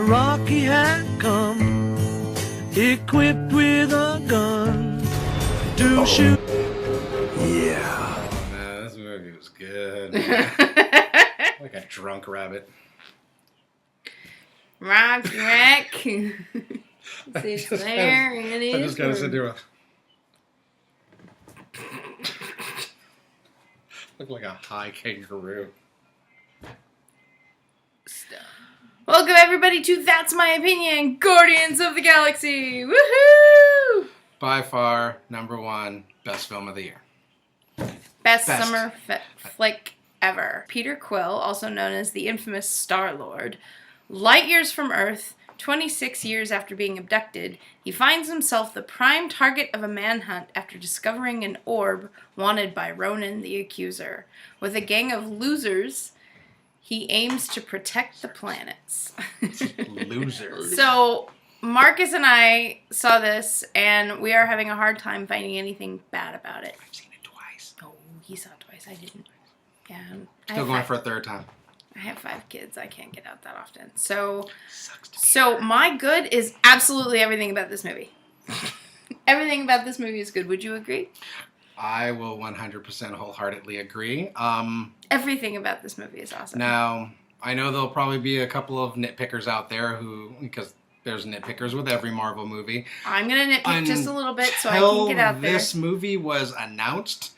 Rocky had come, equipped with a gun to shoot. Yeah. Oh, man, this movie was good. Like a drunk rabbit. Rocky Raccoon. It's there and it I is. just gotta sit there. Look like a high kangaroo. Welcome everybody to That's My Opinion, Guardians of the Galaxy. Woohoo! By far, #1 best film of the year. Best summer flick ever. Peter Quill, also known as the infamous Star-Lord, light years from Earth, 26 years after being abducted, he finds himself the prime target of a manhunt after discovering an orb wanted by Ronan the Accuser. With a gang of losers, he aims to protect the planets. Losers. So, Marcus and I saw this, and we are having a hard time finding anything bad about it. I've seen it twice. Oh, he saw it twice. I didn't. Yeah. Still going for a third time. I have 5 kids. I can't get out that often. So Sucks to be my good is absolutely everything about this movie. Everything about this movie is good. Would you agree? I will 100% wholeheartedly agree. Everything about this movie is awesome. Now, I know there'll probably be a couple of nitpickers out there because there's nitpickers with every Marvel movie. I'm going to nitpick just a little bit so I can get out there. This movie was announced,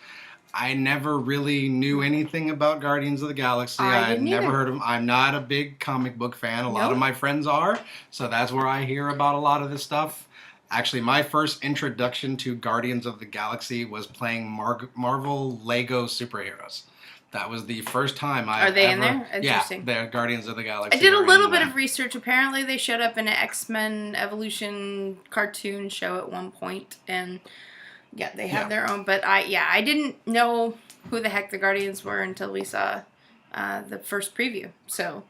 I never really knew anything about Guardians of the Galaxy. I'd never heard of them. I'm not a big comic book fan. A lot of my friends are, so that's where I hear about a lot of this stuff. Actually, my first introduction to Guardians of the Galaxy was playing Marvel Lego superheroes. That was the first time I Are they in there? Interesting. Yeah, they're Guardians of the Galaxy. I did a little bit of research. Apparently, they showed up in an X-Men Evolution cartoon show at one point, and yeah, they have their own. But I didn't know who the heck the Guardians were until we saw the first preview. So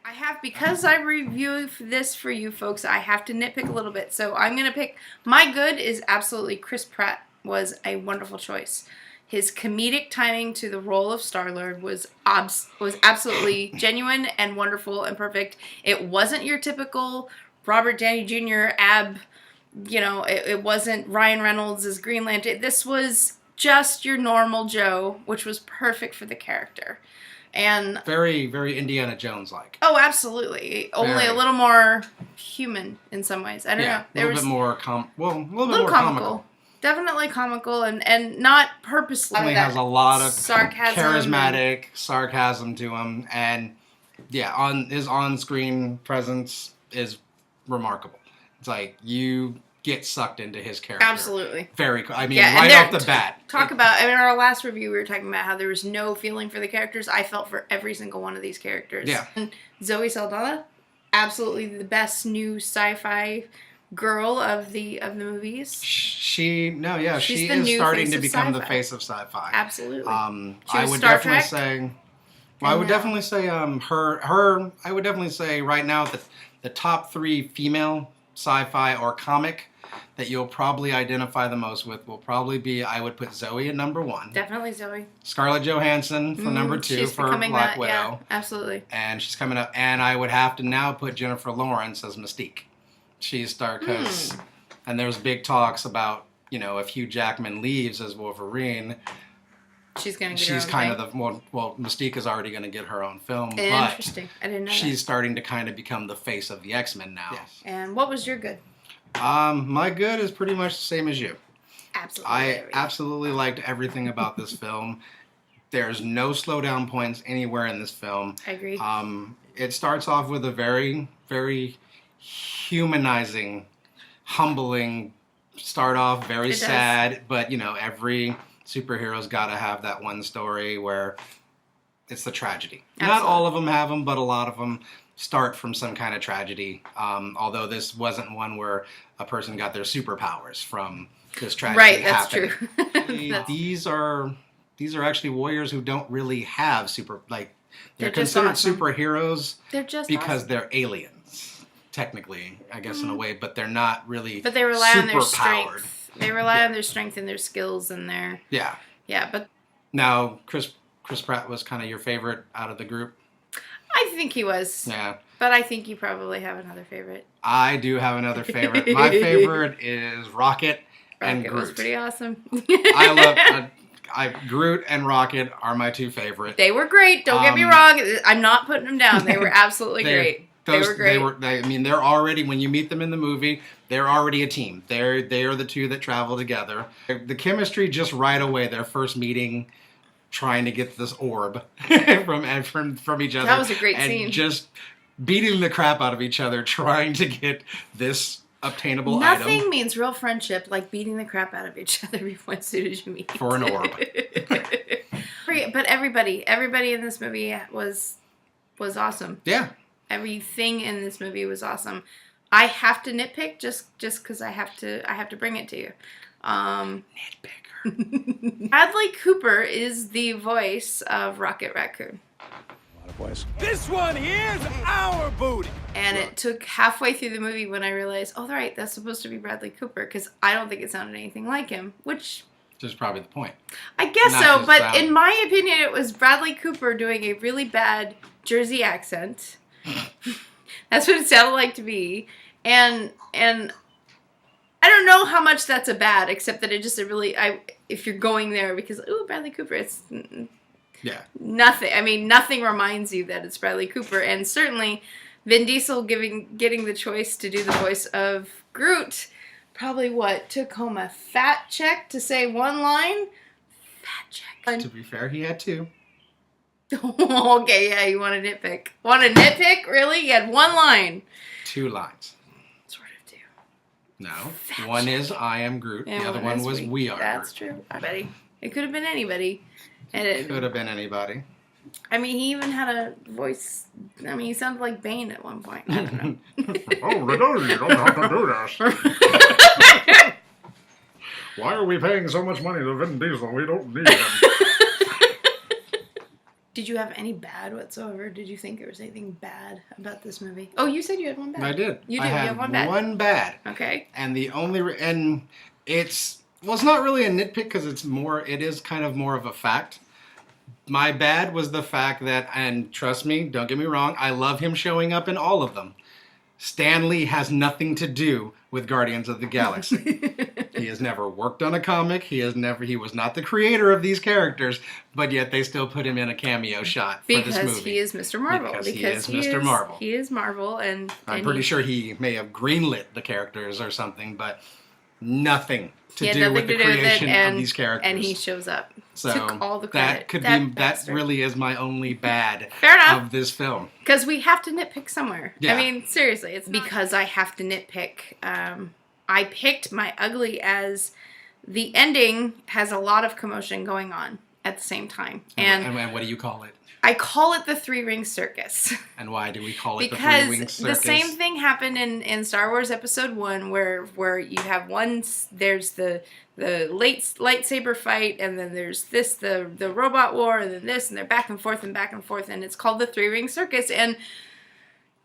because I review this for you folks, I have to nitpick a little bit. So I'm gonna pick my good is absolutely Chris Pratt was a wonderful choice. His comedic timing to the role of Star-Lord was absolutely genuine and wonderful and perfect. It wasn't your typical Robert Downey Jr. It wasn't Ryan Reynolds as Green Lantern. This was just your normal Joe, which was perfect for the character. And very, very Indiana Jones-like. Oh, absolutely. Only a little more human in some ways. I don't know. A little bit more comical. Definitely comical and not purposely. Definitely has a lot of sarcasm, charismatic sarcasm to him, and his on-screen presence is remarkable. It's like you get sucked into his character. Absolutely. Very cool. I mean, right off the bat. In our last review, we were talking about how there was no feeling for the characters. I felt for every single one of these characters. Yeah. And Zoe Saldana, absolutely the best new sci-fi girl of the movies. She is starting to become the face of sci-fi. Absolutely. I would definitely say I would definitely say right now that the top 3 female sci-fi or comic that you'll probably identify the most with will probably be, I would put Zoe at #1. Definitely Zoe. Scarlett Johansson for #2 for Black Widow. Yeah, absolutely. And she's coming up. And I would have to now put Jennifer Lawrence as Mystique. She's because, and there's big talks about, if Hugh Jackman leaves as Wolverine, she's going to get she's her own kind thing. of well, Mystique is already going to get her own film. Interesting. I didn't know she's starting to kind of become the face of the X-Men now. Yes. And what was your good? My good is pretty much the same as you. Absolutely. I absolutely liked everything about this film. There's no slowdown points anywhere in this film. I agree. It starts off with a very, very humanizing, humbling start off, very sad, but every superhero's got to have that one story where it's the tragedy. Absolutely. Not all of them have them, but a lot of them start from some kind of tragedy. Although this wasn't one where a person got their superpowers from this tragedy. Right, that's true. These are actually warriors who don't really have they're considered superheroes because they're aliens. Technically, I guess in a way, but they're not really. But they rely on their strength. They rely on their strength and their skills and their. Yeah, but. Now, Chris Pratt was kind of your favorite out of the group. I think he was. Yeah. But I think you probably have another favorite. I do have another favorite. My favorite is Rocket and Groot. Was pretty awesome. I love Groot and Rocket are my two favorites. They were great. Don't get me wrong. I'm not putting them down. They were absolutely great. They were great. They're already, when you meet them in the movie, they're already a team. They are the two that travel together. The chemistry just right away, their first meeting, trying to get this orb from each other. That was a great and scene. Just beating the crap out of each other, trying to get this obtainable item. Nothing means real friendship like beating the crap out of each other as soon as you meet. For an orb. But everybody in this movie was awesome. Yeah. Everything in this movie was awesome. I have to nitpick just because I have to bring it to you. Nitpicker. Bradley Cooper is the voice of Rocket Raccoon. This one here's our booty. And it took halfway through the movie when I realized, oh, right, that's supposed to be Bradley Cooper, because I don't think it sounded anything like him, which... Which is probably the point. I guess Not so, just but sound. in my opinion, it was Bradley Cooper doing a really bad Jersey accent. That's what it sounded like to me. And I don't know how much that's a bad, except that if you're going there because, ooh, Bradley Cooper, it's... Yeah. Nothing. I mean, nothing reminds you that it's Bradley Cooper, and certainly Vin Diesel getting the choice to do the voice of Groot probably took home a fat check to say one line. Fat check. To be fair, he had two. Okay, yeah, you want a nitpick? Want a nitpick? Really? He had one line. 2 lines. Sort of two. No. One is I am Groot. And the other one was we are That's Groot. true. Anybody. It could have been anybody. And Could have been anybody. I mean, he even had a voice. I mean, he sounded like Bane at one point. I don't know. Oh, you don't have to do this. Why are we paying so much money to Vin Diesel? We don't need him. Did you have any bad whatsoever? Did you think there was anything bad about this movie? Oh, you said you had one bad. I did. You I did. You had have one bad. one bad. Okay. And the only it's not really a nitpick because it is kind of more of a fact. My bad was the fact that, and trust me, don't get me wrong, I love him showing up in all of them. Stan Lee has nothing to do with Guardians of the Galaxy. He has never worked on a comic. He was not the creator of these characters, but yet they still put him in a cameo shot for this movie. Because he is Mr. Marvel. Because he is Mr. Marvel. He is Marvel, and I'm pretty sure he may have greenlit the characters or something, but nothing to do with the creation of these characters. And he shows up. So took all the credit. That really is my only bad Fair enough. of this film. Because we have to nitpick somewhere. Yeah. I mean, seriously, it's because I have to nitpick. I picked my ugly as the ending has a lot of commotion going on at the same time. And what do you call it? I call it the Three-Ring Circus. And why do we call it the Because Three-Ring Circus? the same thing happened in Star Wars Episode 1 where you have there's the lightsaber fight, and then there's the robot war, and then this, and they're back and forth, and it's called the Three-Ring Circus. And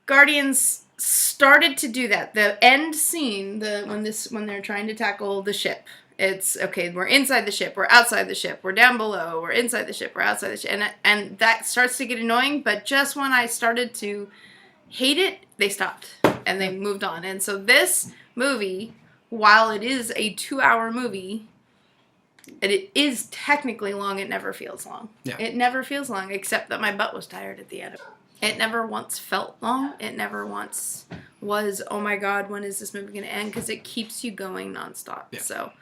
Guardians started to do that. The end scene, when they're trying to tackle the ship, it's okay, we're inside the ship, we're outside the ship, we're down below, we're inside the ship, we're outside the ship, and that starts to get annoying. But just when I started to hate it, they stopped and they moved on. And so this movie, while it is a 2-hour movie, and it is technically long, it never feels long. Yeah. It never feels long, except that my butt was tired at the end of it. It never once felt long. It never once was, oh my God, when is this movie going to end? Because it keeps you going nonstop. Yeah. So,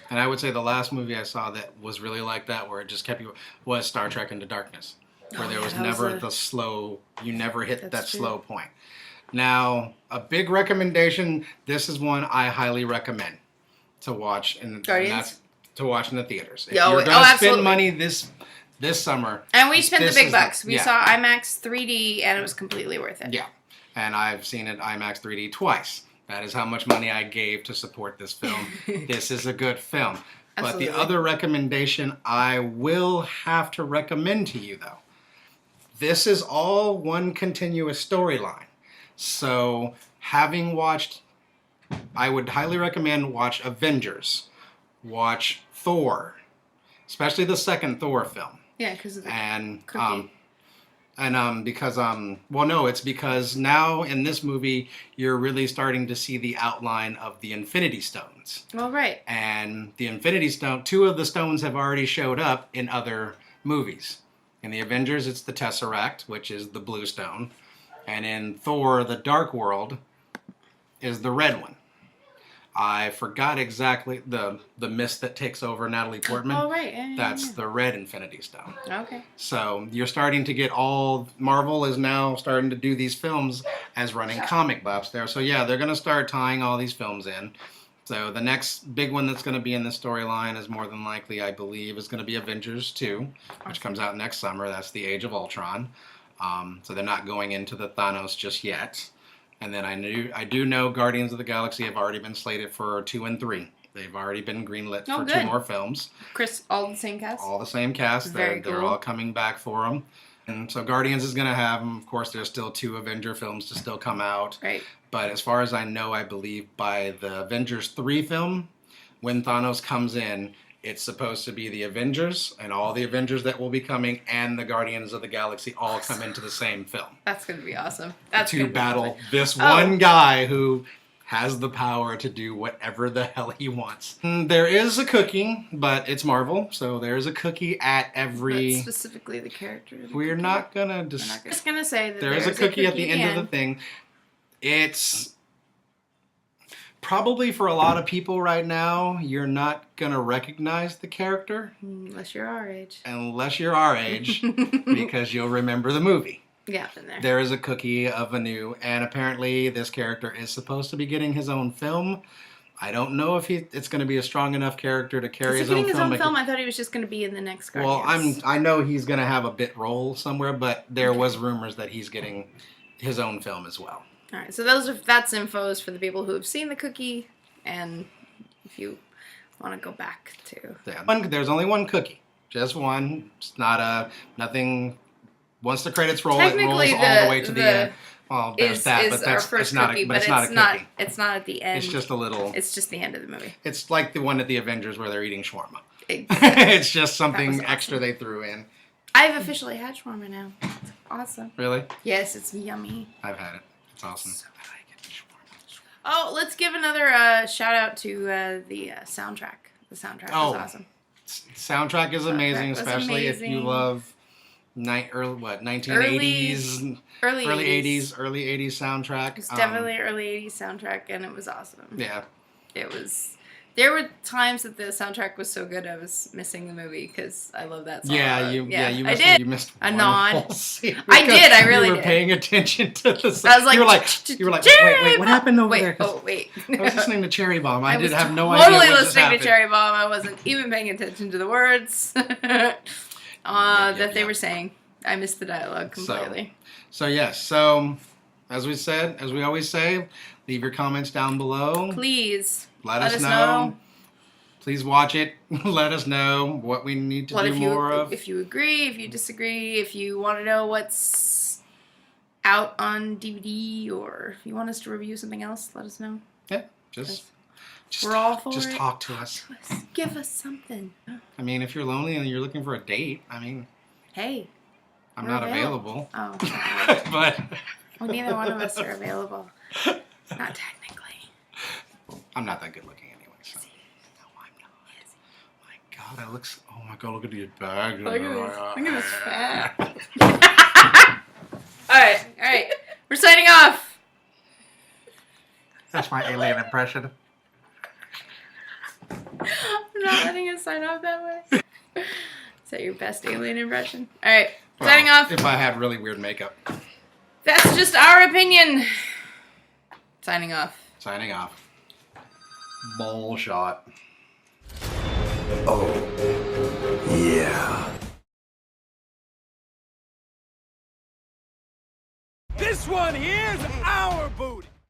And I would say the last movie I saw that was really like that, where it just kept you, was Star Trek Into Darkness, where there was never the slow, you never hit that slow point. Now, a big recommendation, this is one I highly recommend to watch. And that's to watch in the theaters. If you're going to spend money this summer. And we spent the big bucks. We saw IMAX 3D, and it was completely worth it. Yeah. And I've seen it IMAX 3D twice. That is how much money I gave to support this film. This is a good film. Absolutely. But the other recommendation I will have to recommend to you, though, this is all one continuous storyline. So, having watched, I would highly recommend watch Avengers, watch Thor, especially the second Thor film. Yeah, because of the and cookie. And well, no, it's because now in this movie you're really starting to see the outline of the Infinity Stones. Oh, right. And the Infinity Stone, 2 of the stones have already showed up in other movies. In the Avengers, it's the Tesseract, which is the blue stone. And in Thor, the Dark World, is the red one. I forgot exactly the mist that takes over Natalie Portman. Oh, right. Yeah, That's the red Infinity Stone. Okay. So you're starting to get Marvel is now starting to do these films as running comic buffs there. So yeah, they're going to start tying all these films in. So the next big one that's going to be in the storyline is more than likely, I believe, is going to be Avengers 2, which comes out next summer. That's the Age of Ultron. So they're not going into the Thanos just yet. And then I do know Guardians of the Galaxy have already been slated for 2 and 3. They've already been greenlit for good. 2 more films. Chris, all the same cast? All the same cast. Very They're all coming back for them. And so Guardians is going to have them. Of course, there's still 2 Avenger films to still come out. Right. But as far as I know, I believe by the Avengers 3 film, when Thanos comes in, it's supposed to be the Avengers and all the Avengers that will be coming and the Guardians of the Galaxy all come into the same film. That's going to be awesome. That's to battle this one guy who has the power to do whatever the hell he wants. There is a cookie, but it's Marvel, so there's a cookie at every... But specifically the character. We're not going to... Just going to say that there's a cookie at the end of the thing. It's... Probably for a lot of people right now, you're not going to recognize the character. Unless you're our age. Unless you're our age, because you'll remember the movie. Yeah, been there. There is a cookie of a new, and apparently this character is supposed to be getting his own film. I don't know if it's going to be a strong enough character to carry his own film. Is he getting his own film? I thought he was just going to be in the next Guardians. Well, I know he's going to have a bit role somewhere, but there was rumors that he's getting his own film as well. All right, so that's infos for the people who have seen the cookie, and if you want to go back to... Yeah. There's only one cookie, just one. It's not nothing. Once the credits roll, it rolls all the way to the end. Well, there's that, but it's not a cookie. It's not at the end. It's just a little... It's just the end of the movie. It's like the one at the Avengers where they're eating shawarma. Exactly. It's just something extra they threw in. I've officially had shawarma now. It's awesome. Really? Yes, it's yummy. I've had it. It's awesome. Oh, let's give another shout out to the soundtrack. The soundtrack was awesome. Soundtrack is amazing, especially if you love 1980s, early 80s soundtrack. It's definitely early 80s soundtrack, and it was awesome. Yeah, it was. There were times that the soundtrack was so good I was missing the movie because I love that song. You missed a one nod. Whole scene I did. I really did. You were paying attention to the song. I was like, you were like, wait, what happened over there? Oh, wait. I was listening to Cherry Bomb. I did have no idea what totally just happened. listening to Cherry Bomb. I wasn't even paying attention to the words that they were saying. I missed the dialogue completely. So yes. As we always say, leave your comments down below. Please. Let us know. Please watch it. Let us know what we need to do more of. If you agree, if you disagree, if you want to know what's out on DVD, or if you want us to review something else, let us know. Yeah, just we're all for just it. talk to us. Give us something. I mean, if you're lonely and you're looking for a date, hey, I'm not available. Oh, but well, neither one of us are available. Not technically. I'm not that good looking anyway. So. No, I'm not. My God, I looks. Oh my God, look at your bag. Look at this fat. All right. We're signing off. That's my alien impression. I'm not letting us sign off that way. Is that your best alien impression? All right, signing off. If I had really weird makeup. That's just our opinion. Signing off. Signing off. Mole shot. Oh, yeah. This one here's our booty.